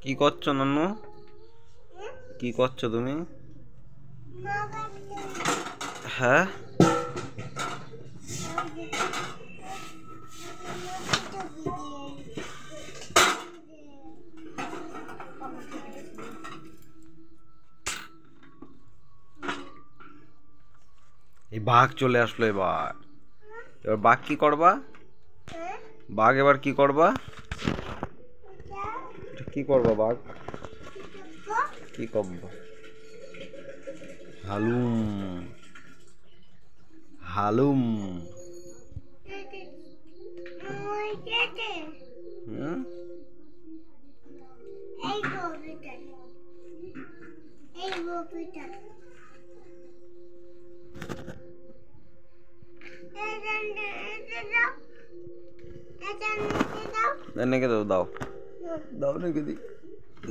কি করছো নানু? কি করছো তুমি? হ্যাঁ, এই বাঘ চলে আসলো। এবার এবার বাঘ কি করবা? বাঘ এবার কি করবা? কি করবা বাঘ? কি করবা? হালুম হালুম। হুম, এনেকে দাও, দাও দাও, এনেকে দি।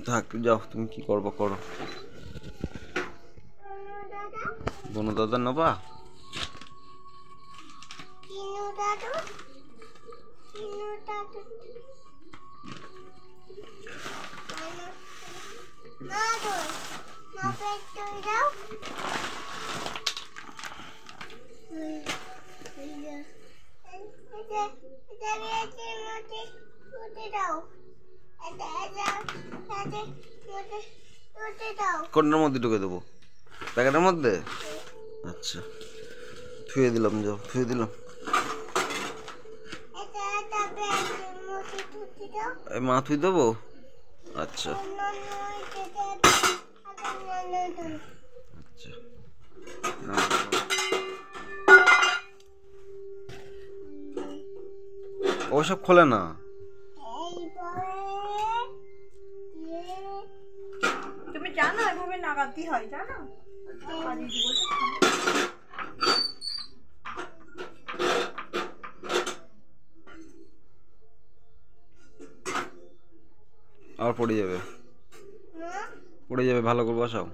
থাক, যাও, তুমি কি করবো করো। বনু দাদা নেবা? কোনটার মধ্যে ঢুকে দেবো? প্যাকেটের মধ্যে? আচ্ছা, থুয়ে দিলাম, যাও, থুয়ে দিলাম। এই মা থুই দেবো? আচ্ছা আচ্ছা, ওসব খোলে না। তুমি জানো এভাবে নাগাতি হয়, জানো? আর পড়ে যাবে, পড়ে যাবে, ভালো করে বসাও।